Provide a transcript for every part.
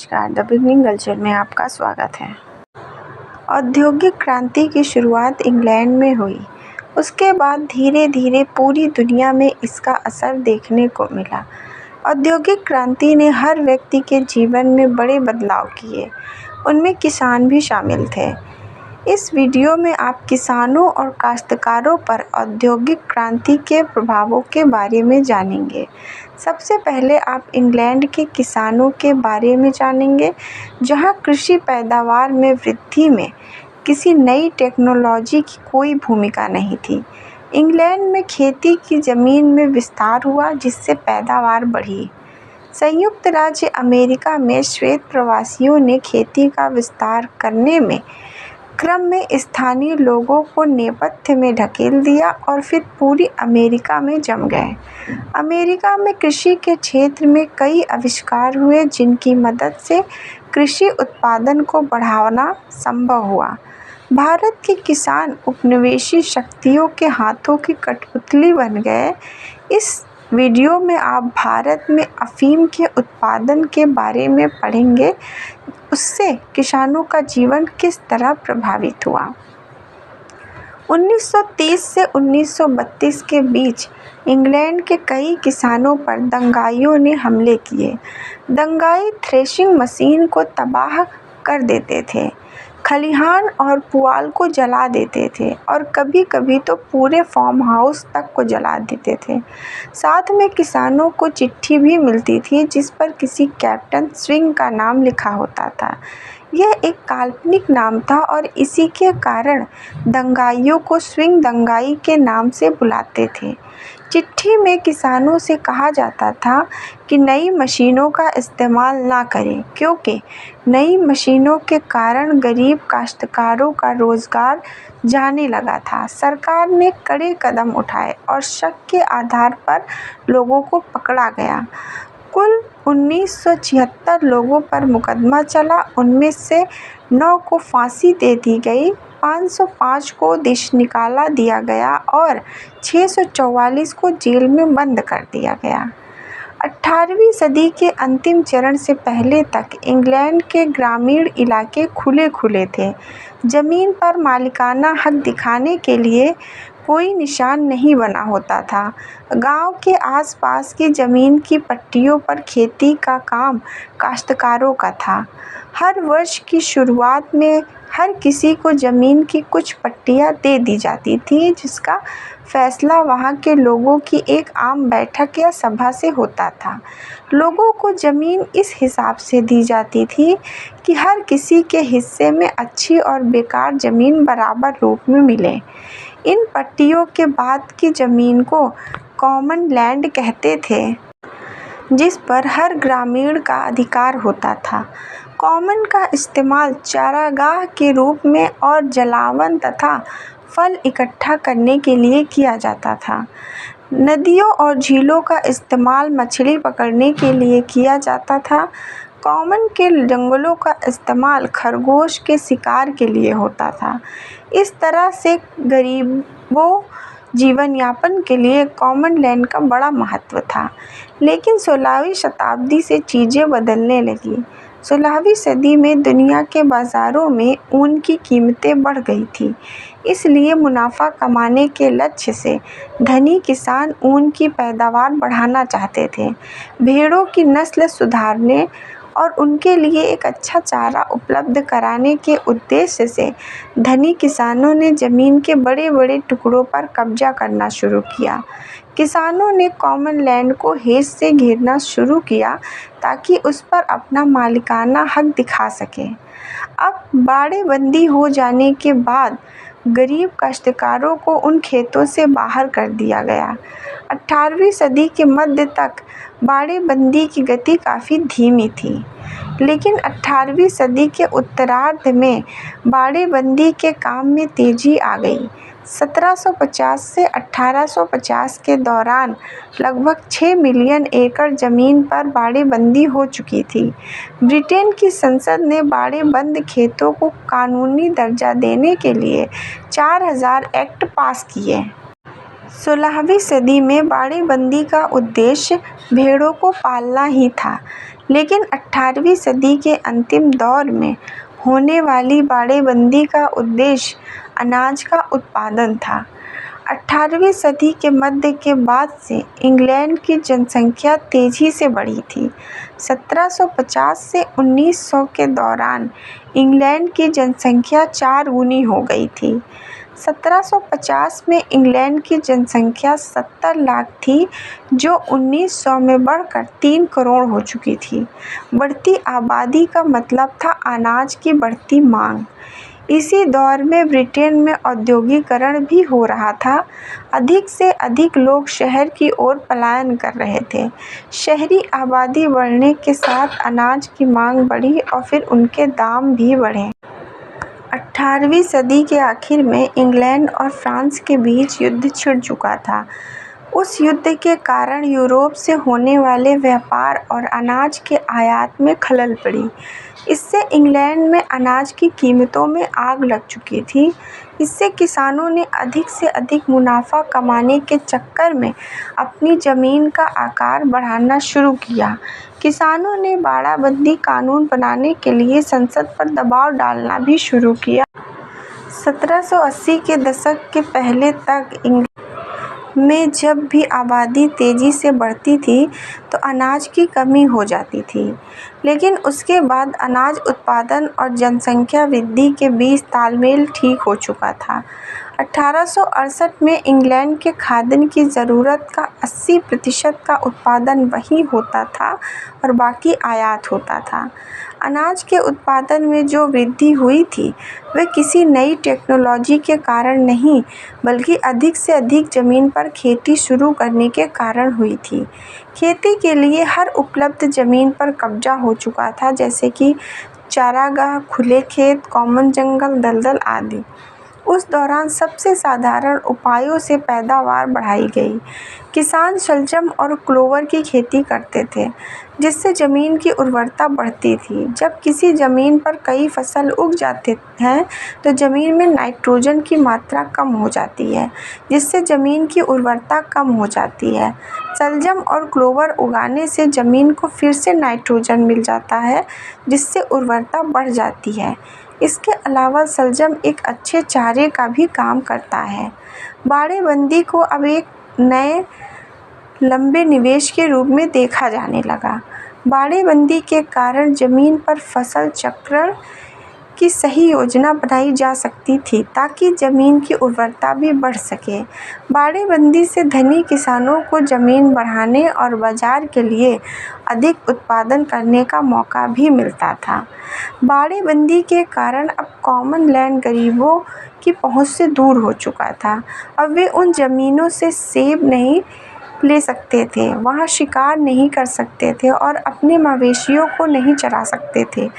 नमस्कार, the beginning culture में आपका स्वागत है। औद्योगिक क्रांति की शुरुआत इंग्लैंड में हुई। उसके बाद धीरे धीरे पूरी दुनिया में इसका असर देखने को मिला। औद्योगिक क्रांति ने हर व्यक्ति के जीवन में बड़े बदलाव किए, उनमें किसान भी शामिल थे। इस वीडियो में आप किसानों और काश्तकारों पर औद्योगिक क्रांति के प्रभावों के बारे में जानेंगे। सबसे पहले आप इंग्लैंड के किसानों के बारे में जानेंगे, जहां कृषि पैदावार में वृद्धि में किसी नई टेक्नोलॉजी की कोई भूमिका नहीं थी। इंग्लैंड में खेती की ज़मीन में विस्तार हुआ, जिससे पैदावार बढ़ी। संयुक्त राज्य अमेरिका में श्वेत प्रवासियों ने खेती का विस्तार करने में क्रम में स्थानीय लोगों को नेपथ्य में ढकेल दिया और फिर पूरी अमेरिका में जम गए। अमेरिका में कृषि के क्षेत्र में कई आविष्कार हुए, जिनकी मदद से कृषि उत्पादन को बढ़ाना संभव हुआ। भारत के किसान उपनिवेशी शक्तियों के हाथों की कठपुतली बन गए। इस वीडियो में आप भारत में अफीम के उत्पादन के बारे में पढ़ेंगे, उससे किसानों का जीवन किस तरह प्रभावित हुआ। 1930 से 1932 के बीच इंग्लैंड के कई किसानों पर दंगाइयों ने हमले किए। दंगाई थ्रेशिंग मशीन को तबाह कर देते थे, खलिहान और पुआल को जला देते थे और कभी-कभी तो पूरे फार्म हाउस तक को जला देते थे। साथ में किसानों को चिट्ठी भी मिलती थी, जिस पर किसी कैप्टन स्विंग का नाम लिखा होता था। यह एक काल्पनिक नाम था और इसी के कारण दंगाइयों को स्विंग दंगाई के नाम से बुलाते थे। चिट्ठी में किसानों से कहा जाता था कि नई मशीनों का इस्तेमाल ना करें, क्योंकि नई मशीनों के कारण गरीब काश्तकारों का रोजगार जाने लगा था। सरकार ने कड़े कदम उठाए और शक के आधार पर लोगों को पकड़ा गया। कुल 1976 लोगों पर मुकदमा चला, उनमें से 9 को फांसी दे दी गई, 505 को देश निकाला दिया गया और 644 को जेल में बंद कर दिया गया। 18वीं सदी के अंतिम चरण से पहले तक इंग्लैंड के ग्रामीण इलाके खुले थे। जमीन पर मालिकाना हक दिखाने के लिए कोई निशान नहीं बना होता था। गांव के आसपास की जमीन की पट्टियों पर खेती का काम काश्तकारों का था। हर वर्ष की शुरुआत में हर किसी को जमीन की कुछ पट्टियां दे दी जाती थी, जिसका फैसला वहां के लोगों की एक आम बैठक या सभा से होता था। लोगों को जमीन इस हिसाब से दी जाती थी कि हर किसी के हिस्से में अच्छी और बेकार जमीन बराबर रूप में मिले। इन पट्टियों के बाद की जमीन को कॉमन लैंड कहते थे, जिस पर हर ग्रामीण का अधिकार होता था। कॉमन का इस्तेमाल चारागाह के रूप में और जलावन तथा फल इकट्ठा करने के लिए किया जाता था। नदियों और झीलों का इस्तेमाल मछली पकड़ने के लिए किया जाता था। कॉमन के जंगलों का इस्तेमाल खरगोश के शिकार के लिए होता था। इस तरह से गरीबों जीवन यापन के लिए कॉमन लैंड का बड़ा महत्व था। लेकिन 16वीं शताब्दी से चीज़ें बदलने लगी। 16वीं सदी में दुनिया के बाज़ारों में ऊन की कीमतें बढ़ गई थी, इसलिए मुनाफा कमाने के लक्ष्य से धनी किसान ऊन की पैदावार बढ़ाना चाहते थे। भेड़ों की नस्ल सुधारने और उनके लिए एक अच्छा चारा उपलब्ध कराने के उद्देश्य से धनी किसानों ने ज़मीन के बड़े-बड़े टुकड़ों पर कब्जा करना शुरू किया। किसानों ने कॉमन लैंड को हेज से घेरना शुरू किया ताकि उस पर अपना मालिकाना हक दिखा सकें। अब बाड़ेबंदी हो जाने के बाद गरीब काश्तकारों को उन खेतों से बाहर कर दिया गया। 18वीं सदी के मध्य तक बाड़ेबंदी की गति काफ़ी धीमी थी, लेकिन 18वीं सदी के उत्तरार्ध में बाड़ेबंदी के काम में तेजी आ गई। 1750 से 1850 के दौरान लगभग 6 मिलियन एकड़ ज़मीन पर बाड़ेबंदी हो चुकी थी। ब्रिटेन की संसद ने बाड़ेबंद खेतों को कानूनी दर्जा देने के लिए 4000 एक्ट पास किए। 16वीं सदी में बाड़ेबंदी का उद्देश्य भेड़ों को पालना ही था, लेकिन 18वीं सदी के अंतिम दौर में होने वाली बाड़ेबंदी का उद्देश्य अनाज का उत्पादन था। 18वीं सदी के मध्य के बाद से इंग्लैंड की जनसंख्या तेजी से बढ़ी थी। 1750 से 1900 के दौरान इंग्लैंड की जनसंख्या 4 गुनी हो गई थी। 1750 में इंग्लैंड की जनसंख्या 70 लाख थी, जो 1900 में बढ़कर 3 करोड़ हो चुकी थी। बढ़ती आबादी का मतलब था अनाज की बढ़ती मांग। इसी दौर में ब्रिटेन में औद्योगिकरण भी हो रहा था। अधिक से अधिक लोग शहर की ओर पलायन कर रहे थे। शहरी आबादी बढ़ने के साथ अनाज की मांग बढ़ी और फिर उनके दाम भी बढ़े। 18वीं सदी के आखिर में इंग्लैंड और फ्रांस के बीच युद्ध छिड़ चुका था। उस युद्ध के कारण यूरोप से होने वाले व्यापार और अनाज के आयात में खलल पड़ी। इससे इंग्लैंड में अनाज की कीमतों में आग लग चुकी थी। इससे किसानों ने अधिक से अधिक मुनाफा कमाने के चक्कर में अपनी ज़मीन का आकार बढ़ाना शुरू किया। किसानों ने बाड़ाबंदी कानून बनाने के लिए संसद पर दबाव डालना भी शुरू किया। 1780 के दशक के पहले तक इंग्लैंड में जब भी आबादी तेज़ी से बढ़ती थी तो अनाज की कमी हो जाती थी, लेकिन उसके बाद अनाज उत्पादन और जनसंख्या वृद्धि के बीच तालमेल ठीक हो चुका था। 1868 में इंग्लैंड के खाद्यान्न की ज़रूरत का 80% का उत्पादन वहीं होता था और बाकी आयात होता था। अनाज के उत्पादन में जो वृद्धि हुई थी वह किसी नई टेक्नोलॉजी के कारण नहीं, बल्कि अधिक से अधिक ज़मीन पर खेती शुरू करने के कारण हुई थी। खेती के लिए हर उपलब्ध ज़मीन पर कब्जा हो चुका था, जैसे कि चारागाह, खुले खेत, कॉमन जंगल, दलदल आदि। उस दौरान सबसे साधारण उपायों से पैदावार बढ़ाई गई। किसान शलजम और क्लोवर की खेती करते थे, जिससे ज़मीन की उर्वरता बढ़ती थी। जब किसी ज़मीन पर कई फसल उग जाते हैं तो ज़मीन में नाइट्रोजन की मात्रा कम हो जाती है, जिससे ज़मीन की उर्वरता कम हो जाती है। शलजम और क्लोवर उगाने से ज़मीन को फिर से नाइट्रोजन मिल जाता है, जिससे उर्वरता बढ़ जाती है। इसके अलावा शलजम एक अच्छे चारे का भी काम करता है। बाड़ेबंदी को अब एक नए लंबे निवेश के रूप में देखा जाने लगा। बाड़ेबंदी के कारण ज़मीन पर फसल चक्रण की सही योजना बनाई जा सकती थी, ताकि ज़मीन की उर्वरता भी बढ़ सके। बाड़ेबंदी से धनी किसानों को ज़मीन बढ़ाने और बाज़ार के लिए अधिक उत्पादन करने का मौका भी मिलता था। बाड़ेबंदी के कारण अब कॉमन लैंड गरीबों की पहुंच से दूर हो चुका था। अब वे उन ज़मीनों से सेब नहीं ले सकते थे, वहाँ शिकार नहीं कर सकते थे और अपने मवेशियों को नहीं चरा सकते थे।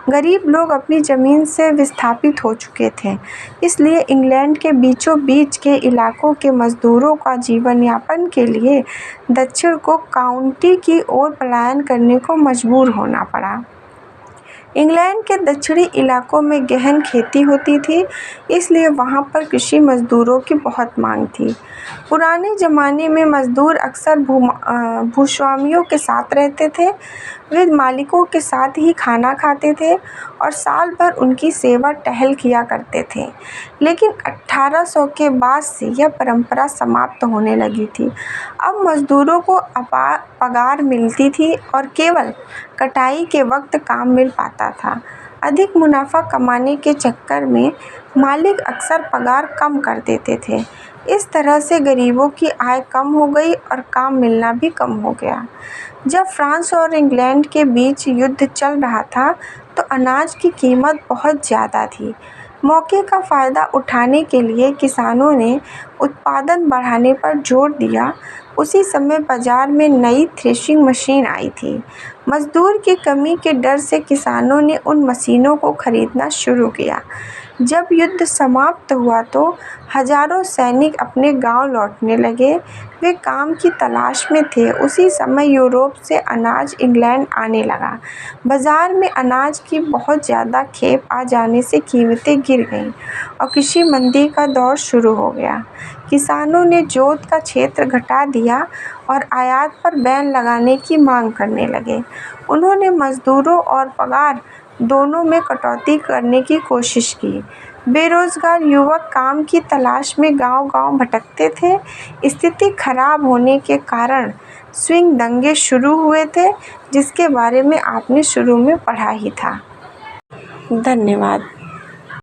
गरीब लोग अपनी ज़मीन से विस्थापित हो चुके थे, इसलिए इंग्लैंड के बीचों बीच के इलाकों के मज़दूरों का जीवन यापन के लिए दक्षिण को काउंटी की ओर पलायन करने को मजबूर होना पड़ा। इंग्लैंड के दक्षिणी इलाकों में गहन खेती होती थी, इसलिए वहाँ पर कृषि मज़दूरों की बहुत मांग थी। पुराने ज़माने में मज़दूर अक्सर भूस्वामियों के साथ रहते थे। वे मालिकों के साथ ही खाना खाते थे और साल भर उनकी सेवा टहल किया करते थे। लेकिन 1800 के बाद से यह परंपरा समाप्त होने लगी थी। अब मज़दूरों को पगार मिलती थी और केवल कटाई के वक्त काम मिल पाता था। अधिक मुनाफा कमाने के चक्कर में मालिक अक्सर पगार कम कर देते थे। इस तरह से गरीबों की आय कम हो गई और काम मिलना भी कम हो गया। जब फ्रांस और इंग्लैंड के बीच युद्ध चल रहा था तो अनाज की कीमत बहुत ज़्यादा थी। मौके का फ़ायदा उठाने के लिए किसानों ने उत्पादन बढ़ाने पर जोर दिया। उसी समय बाज़ार में नई थ्रेशिंग मशीन आई थी। मज़दूर की कमी के डर से किसानों ने उन मशीनों को खरीदना शुरू किया। जब युद्ध समाप्त हुआ तो हजारों सैनिक अपने गांव लौटने लगे। वे काम की तलाश में थे। उसी समय यूरोप से अनाज इंग्लैंड आने लगा। बाजार में अनाज की बहुत ज़्यादा खेप आ जाने से कीमतें गिर गईं और कृषि मंदी का दौर शुरू हो गया। किसानों ने जोत का क्षेत्र घटा दिया और आयात पर बैन लगाने की मांग करने लगे। उन्होंने मजदूरों और पगार दोनों में कटौती करने की कोशिश की। बेरोजगार युवक काम की तलाश में गांव-गांव भटकते थे। स्थिति खराब होने के कारण स्विंग दंगे शुरू हुए थे, जिसके बारे में आपने शुरू में पढ़ा ही था। धन्यवाद।